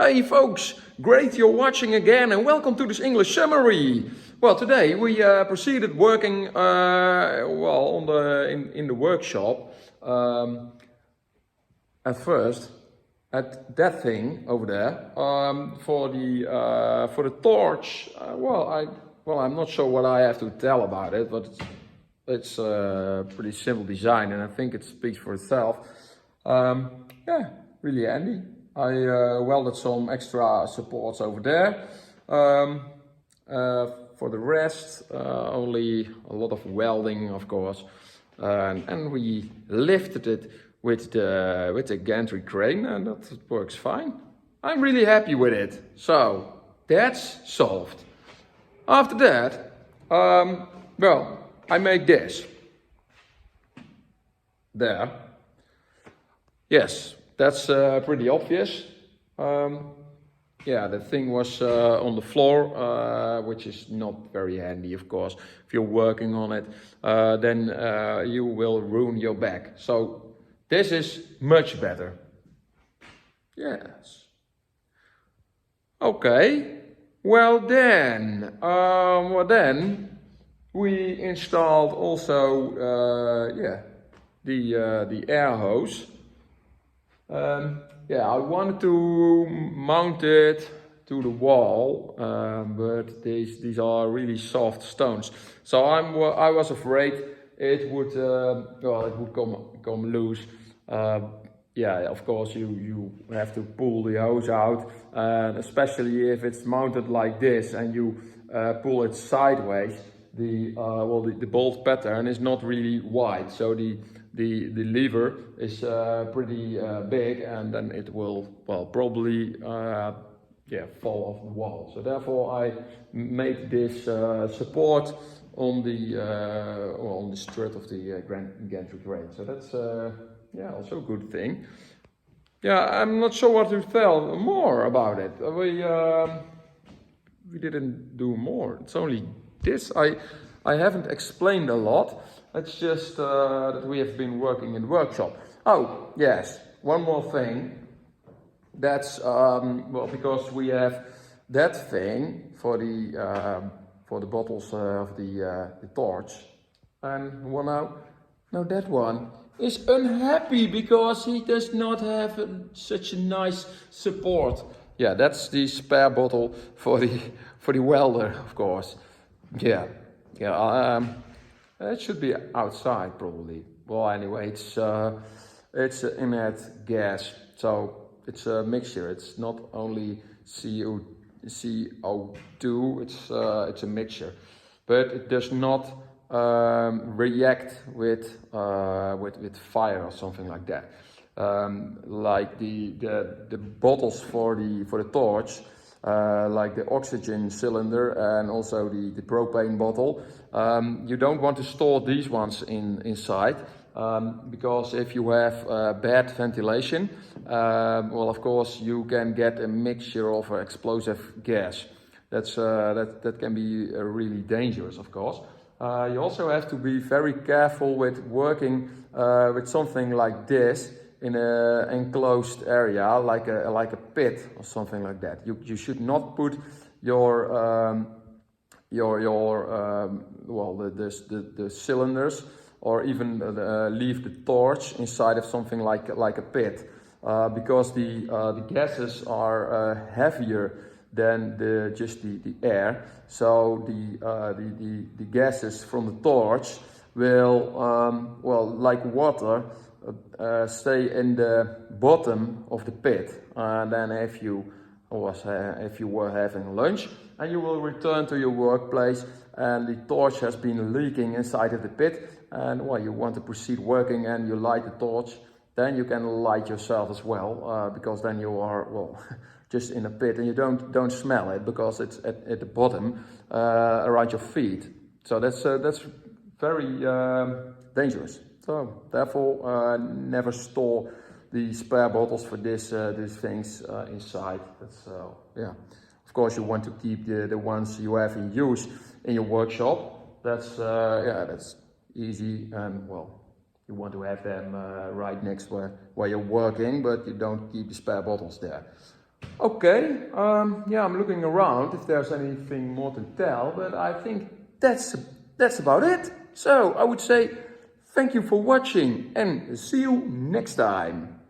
Hey folks, great you're watching again and welcome to this English summary. Well, today we proceeded working in the workshop. At first, at that thing over there for the torch. I'm not sure what I have to tell about it, but it's a pretty simple design and I think it speaks for itself. Really handy. I welded some extra supports over there. For the rest, only a lot of welding, of course, and we lifted it with the gantry crane, and that works fine. I'm really happy with it. So that's solved. After that, I make this. There. Yes, that's pretty obvious. The thing was on the floor, which is not very handy, of course. If you're working on it, then you will ruin your back. So this is much better. Yes. Okay. Well then, we installed also the air hose. I wanted to mount it to the wall, but these are really soft stones. So I was afraid it would come loose. Of course you have to pull the hose out, especially if it's mounted like this and you pull it sideways. The bolt pattern is not really wide, so the lever is pretty big, and then it will probably fall off the wall. So therefore I made this support on the strut of the gantry crane. So that's also a good thing. I'm not sure what to tell more about it. We didn't do more. It's only this. I haven't explained a lot. It's just that we have been working in the workshop. Oh yes, one more thing. That's because we have that thing for the bottles of the torch, and now that one is unhappy because he does not have such a nice support. Yeah, that's the spare bottle for the welder, of course. It should be outside probably. Well, anyway, it's inert gas, so it's a mixture. It's not only CO2. It's a mixture, but it does not react with fire or something like that. Like the bottles for the torch. Like the oxygen cylinder and also the propane bottle. You don't want to store these ones inside because if you have bad ventilation, of course you can get a mixture of explosive gas. That can be really dangerous, of course. You also have to be very careful with working with something like this in an enclosed area, like a pit or something like that. You should not put the cylinders or even leave the torch inside of something like a pit, because the gases are heavier than just the air. So the gases from the torch will like water. Stay in the bottom of the pit, and then if you were having lunch and you will return to your workplace and the torch has been leaking inside of the pit, and you want to proceed working and you light the torch, then you can light yourself as well, because then you are just in a pit and you don't smell it because it's at the bottom around your feet. So that's very dangerous. So therefore, never store the spare bottles for these things inside. That's Of course, you want to keep the ones you have in use in your workshop. That's easy, and you want to have them right next where you're working, but you don't keep the spare bottles there. Okay, yeah, I'm looking around if there's anything more to tell, but I think that's about it. So I would say thank you for watching and see you next time.